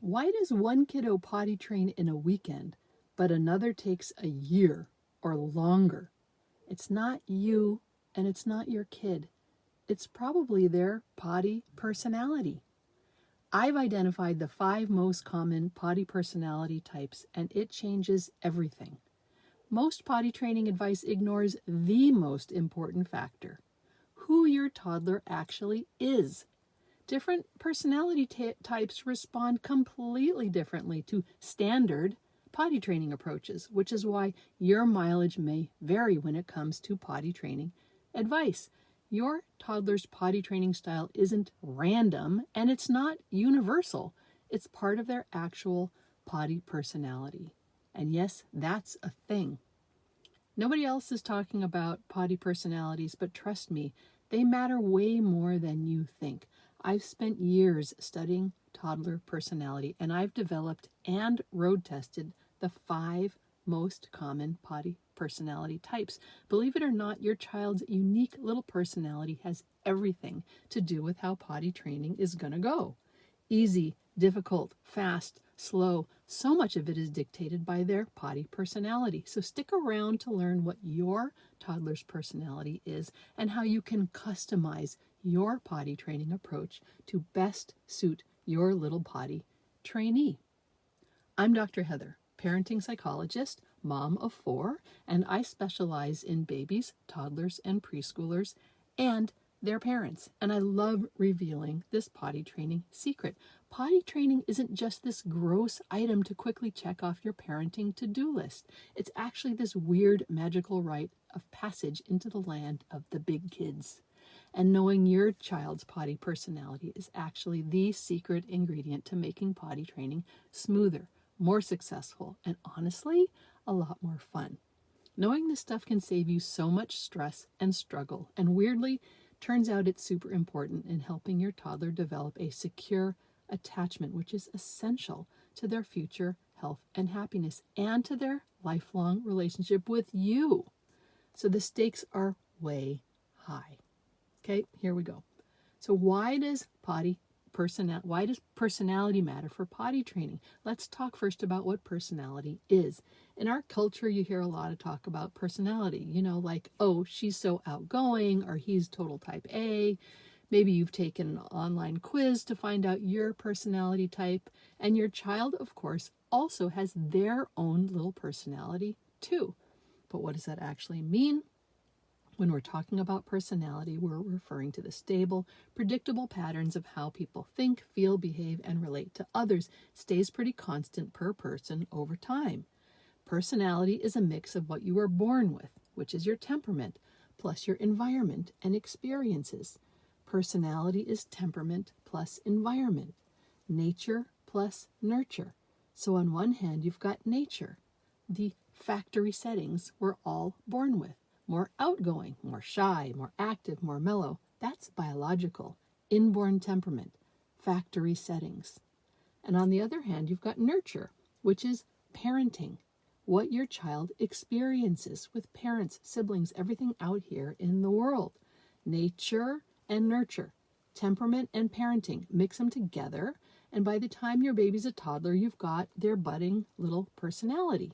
Why does one kiddo potty train in a weekend, but another takes a year or longer? It's not you and it's not your kid. It's probably their potty personality. I've identified the 5 most common potty personality types, and it changes everything. Most potty training advice ignores the most important factor: who your toddler actually is. Different personality types respond completely differently to standard potty training approaches, which is why your mileage may vary when it comes to potty training advice. Your toddler's potty training style isn't random, and it's not universal. It's part of their actual potty personality. And yes, that's a thing. Nobody else is talking about potty personalities, but trust me, they matter way more than you think. I've spent years studying toddler personality, and I've developed and road tested the 5 most common potty personality types. Believe it or not, your child's unique little personality has everything to do with how potty training is going to go. Easy, difficult, fast, slow, so much of it is dictated by their potty personality. So stick around to learn what your toddler's personality is and how you can customize your potty training approach to best suit your little potty trainee. I'm Dr. Heather, parenting psychologist, mom of 4, and I specialize in babies, toddlers, and preschoolers and their parents. And I love revealing this potty training secret. Potty training isn't just this gross item to quickly check off your parenting to-do list. It's actually this weird magical rite of passage into the land of the big kids. And knowing your child's potty personality is actually the secret ingredient to making potty training smoother, more successful, and honestly, a lot more fun. Knowing this stuff can save you so much stress and struggle, and weirdly, turns out it's super important in helping your toddler develop a secure attachment, which is essential to their future health and happiness and to their lifelong relationship with you. So the stakes are way high. Okay, here we go. So why does personality matter for potty training? Let's talk first about what personality is. In our culture, you hear a lot of talk about personality, like, oh, she's so outgoing, or he's total type A. Maybe you've taken an online quiz to find out your personality type, and your child, of course, also has their own little personality too. But what does that actually mean? When we're talking about personality, we're referring to the stable, predictable patterns of how people think, feel, behave, and relate to others. Stays pretty constant per person over time. Personality is a mix of what you were born with, which is your temperament, plus your environment and experiences. Personality is temperament plus environment, nature plus nurture. So on one hand, you've got nature, the factory settings we're all born with. More outgoing, more shy, more active, more mellow. That's biological, inborn temperament, factory settings. And on the other hand, you've got nurture, which is parenting, what your child experiences with parents, siblings, everything out here in the world. Nature and nurture, temperament and parenting, mix them together, and by the time your baby's a toddler, you've got their budding little personality.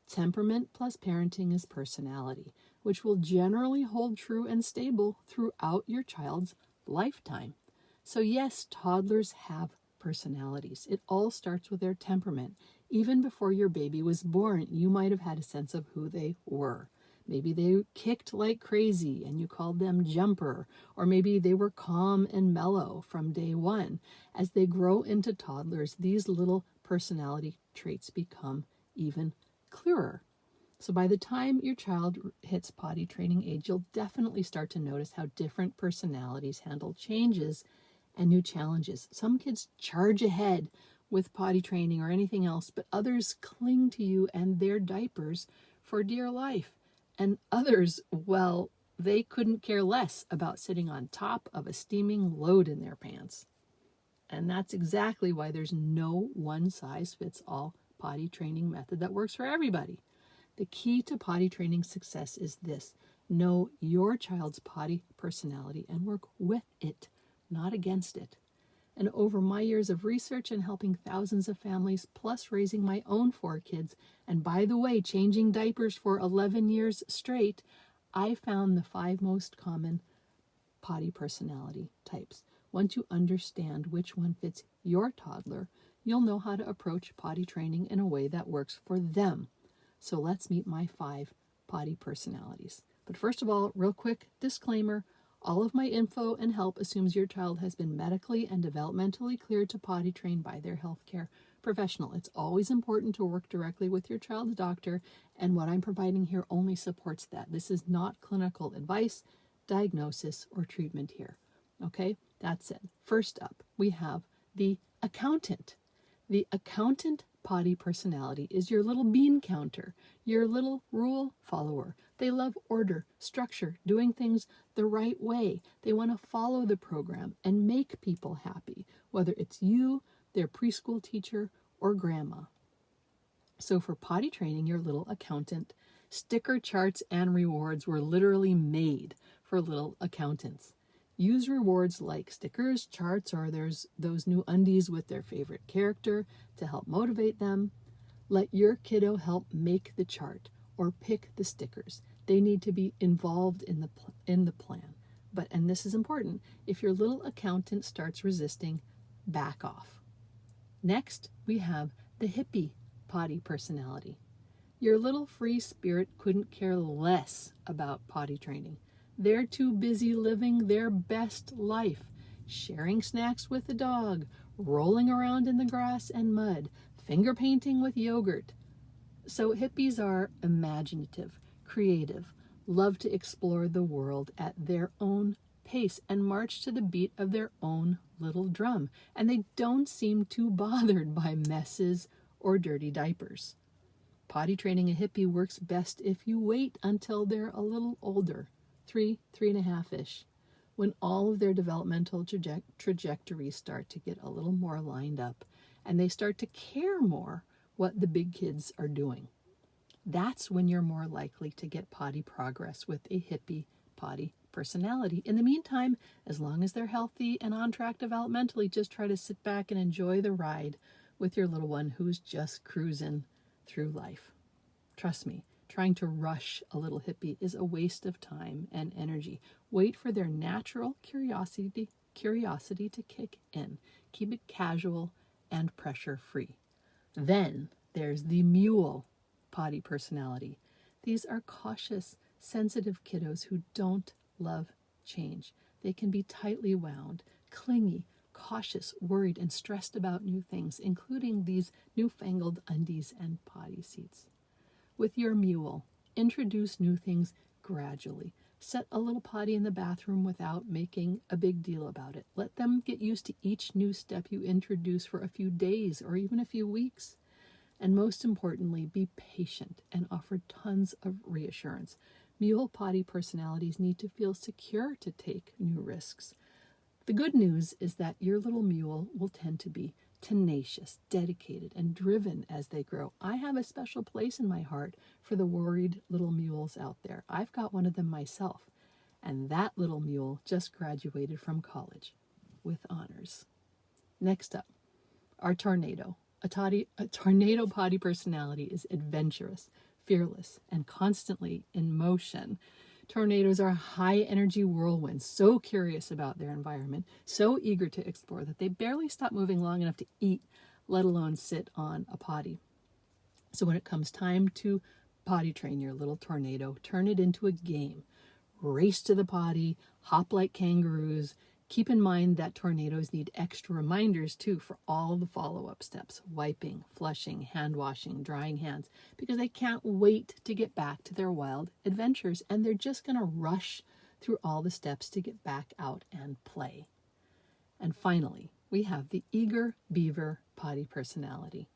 Temperament plus parenting is personality, which will generally hold true and stable throughout your child's lifetime. So yes, toddlers have personalities. It all starts with their temperament. Even before your baby was born, you might have had a sense of who they were. Maybe they kicked like crazy and you called them jumper, or maybe they were calm and mellow from day one. As they grow into toddlers, these little personality traits become even clearer. So by the time your child hits potty training age, you'll definitely start to notice how different personalities handle changes and new challenges. Some kids charge ahead with potty training or anything else, but others cling to you and their diapers for dear life. And others, well, they couldn't care less about sitting on top of a steaming load in their pants. And that's exactly why there's no one-size-fits-all potty training method that works for everybody. The key to potty training success is this: know your child's potty personality and work with it, not against it. And over my years of research and helping thousands of families, plus raising my own 4 kids, and by the way, changing diapers for 11 years straight, I found the 5 most common potty personality types. Once you understand which one fits your toddler, you'll know how to approach potty training in a way that works for them. So let's meet my 5 potty personalities. But first of all, real quick disclaimer, all of my info and help assumes your child has been medically and developmentally cleared to potty train by their healthcare professional. It's always important to work directly with your child's doctor, and what I'm providing here only supports that. This is not clinical advice, diagnosis, or treatment here. Okay, that's it. First up, we have the accountant. The accountant potty personality is your little bean counter, your little rule follower. They love order, structure, doing things the right way. They want to follow the program and make people happy, whether it's you, their preschool teacher, or grandma. So for potty training, your little accountant, sticker charts and rewards were literally made for little accountants. Use rewards like stickers, charts, or there's those new undies with their favorite character to help motivate them. Let your kiddo help make the chart or pick the stickers. They need to be involved in the plan. But, and this is important, if your little accountant starts resisting, back off. Next, we have the hippie potty personality. Your little free spirit couldn't care less about potty training. They're too busy living their best life, sharing snacks with the dog, rolling around in the grass and mud, finger painting with yogurt. So hippies are imaginative, creative, love to explore the world at their own pace and march to the beat of their own little drum. And they don't seem too bothered by messes or dirty diapers. Potty training a hippie works best if you wait until they're a little older, 3.5-ish, when all of their developmental trajectories start to get a little more lined up and they start to care more what the big kids are doing. That's when you're more likely to get potty progress with a hippie potty personality. In the meantime, as long as they're healthy and on track developmentally, just try to sit back and enjoy the ride with your little one who's just cruising through life. Trust me, trying to rush a little hippie is a waste of time and energy. Wait for their natural curiosity to kick in. Keep it casual and pressure-free. Then there's the mule potty personality. These are cautious, sensitive kiddos who don't love change. They can be tightly wound, clingy, cautious, worried, and stressed about new things, including these newfangled undies and potty seats. With your mule, introduce new things gradually. Set a little potty in the bathroom without making a big deal about it. Let them get used to each new step you introduce for a few days or even a few weeks. And most importantly, be patient and offer tons of reassurance. Mule potty personalities need to feel secure to take new risks. The good news is that your little mule will tend to be tenacious, dedicated, and driven as they grow. I have a special place in my heart for the worried little mules out there. I've got one of them myself, and that little mule just graduated from college with honors. Next up, our tornado. A tornado potty personality is adventurous, fearless, and constantly in motion. Tornadoes are high-energy whirlwinds, so curious about their environment, so eager to explore that they barely stop moving long enough to eat, let alone sit on a potty. So when it comes time to potty train your little tornado, turn it into a game. Race to the potty, hop like kangaroos. Keep in mind that tornadoes need extra reminders, too, for all the follow-up steps, wiping, flushing, hand washing, drying hands, because they can't wait to get back to their wild adventures, and they're just going to rush through all the steps to get back out and play. And finally, we have the eager beaver potty personality.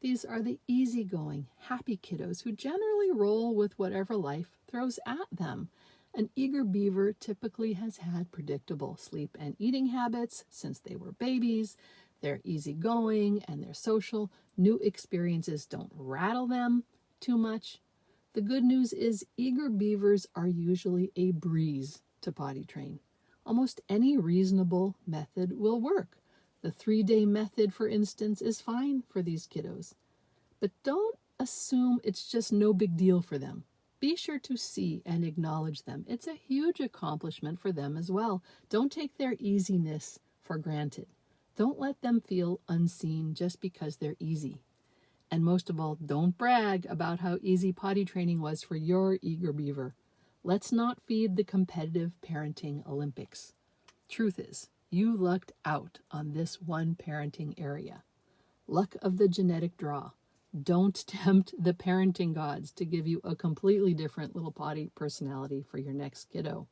These are the easygoing, happy kiddos who generally roll with whatever life throws at them. An eager beaver typically has had predictable sleep and eating habits since they were babies. They're easygoing and they're social. New experiences don't rattle them too much. The good news is eager beavers are usually a breeze to potty train. Almost any reasonable method will work. The 3-day method, for instance, is fine for these kiddos. But don't assume it's just no big deal for them. Be sure to see and acknowledge them. It's a huge accomplishment for them as well. Don't take their easiness for granted. Don't let them feel unseen just because they're easy. And most of all, don't brag about how easy potty training was for your eager beaver. Let's not feed the competitive parenting Olympics. Truth is, you lucked out on this one parenting area. Luck of the genetic draw. Don't tempt the parenting gods to give you a completely different little potty personality for your next kiddo.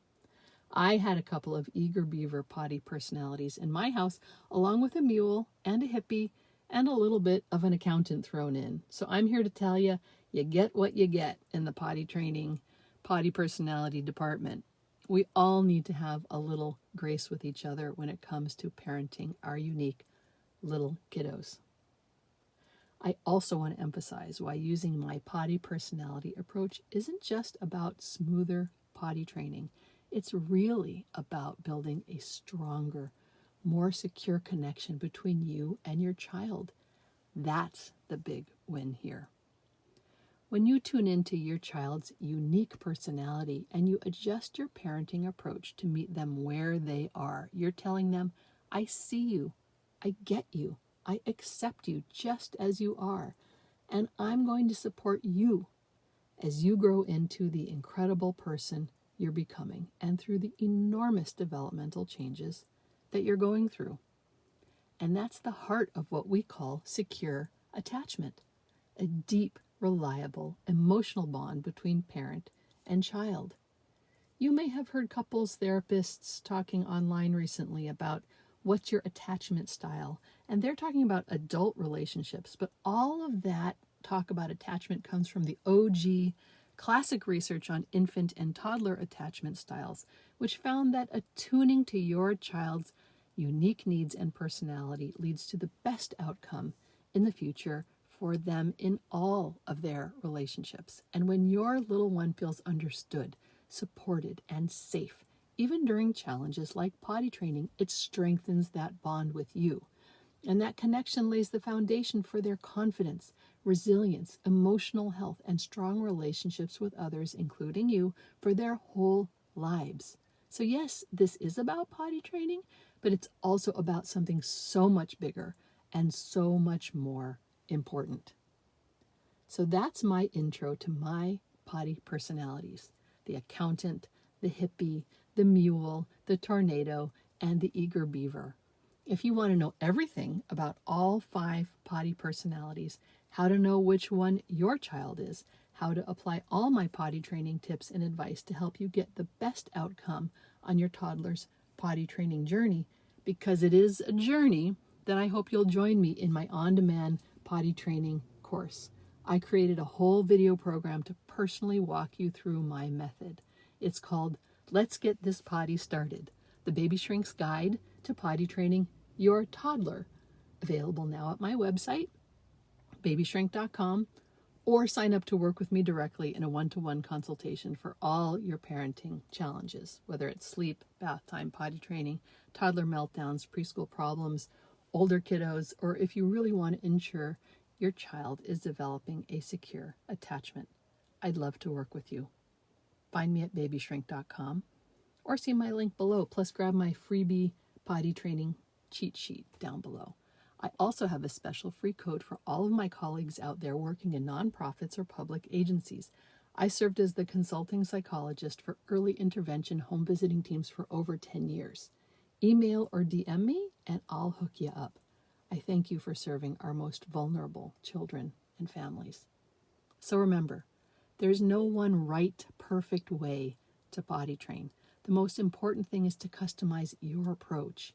I had a couple of eager beaver potty personalities in my house, along with a mule and a hippie and a little bit of an accountant thrown in. So I'm here to tell you, you get what you get in the potty training, potty personality department. We all need to have a little grace with each other when it comes to parenting our unique little kiddos. I also want to emphasize why using my potty personality approach isn't just about smoother potty training. It's really about building a stronger, more secure connection between you and your child. That's the big win here. When you tune into your child's unique personality and you adjust your parenting approach to meet them where they are, you're telling them, I see you, I get you, I accept you just as you are, and I'm going to support you as you grow into the incredible person you're becoming and through the enormous developmental changes that you're going through. And that's the heart of what we call secure attachment, a deep, reliable, emotional bond between parent and child. You may have heard couples therapists talking online recently about what's your attachment style, and they're talking about adult relationships, but all of that talk about attachment comes from the OG classic research on infant and toddler attachment styles, which found that attuning to your child's unique needs and personality leads to the best outcome in the future for them in all of their relationships. And when your little one feels understood, supported, and safe, even during challenges like potty training, it strengthens that bond with you. And that connection lays the foundation for their confidence, resilience, emotional health, and strong relationships with others, including you, for their whole lives. So yes, this is about potty training, but it's also about something so much bigger and so much more important. So that's my intro to my potty personalities: the accountant, the hippie, the mule, the tornado, and the eager beaver. If you want to know everything about all 5 potty personalities, how to know which one your child is, how to apply all my potty training tips and advice to help you get the best outcome on your toddler's potty training journey, because it is a journey, then I hope you'll join me in my on-demand potty training course. I created a whole video program to personally walk you through my method. It's called Let's Get This Potty Started, the BabyShrink's Guide to Potty Training Your Toddler, available now at my website, BabyShrink.com, or sign up to work with me directly in a one-to-one consultation for all your parenting challenges, whether it's sleep, bath time, potty training, toddler meltdowns, preschool problems, older kiddos, or if you really want to ensure your child is developing a secure attachment. I'd love to work with you. Find me at BabyShrink.com or see my link below, plus grab my freebie potty training cheat sheet down below. I also have a special free code for all of my colleagues out there working in nonprofits or public agencies. I served as the consulting psychologist for early intervention home visiting teams for over 10 years. Email or DM me and I'll hook you up. I thank you for serving our most vulnerable children and families. So remember, there's no one right, perfect way to potty train. The most important thing is to customize your approach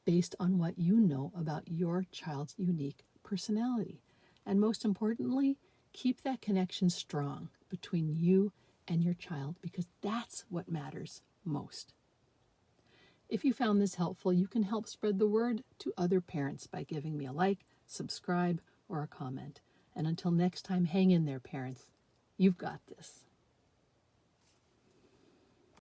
based on what you know about your child's unique personality. And most importantly, keep that connection strong between you and your child, because that's what matters most. If you found this helpful, you can help spread the word to other parents by giving me a like, subscribe, or a comment. And until next time, hang in there, parents. You've got this.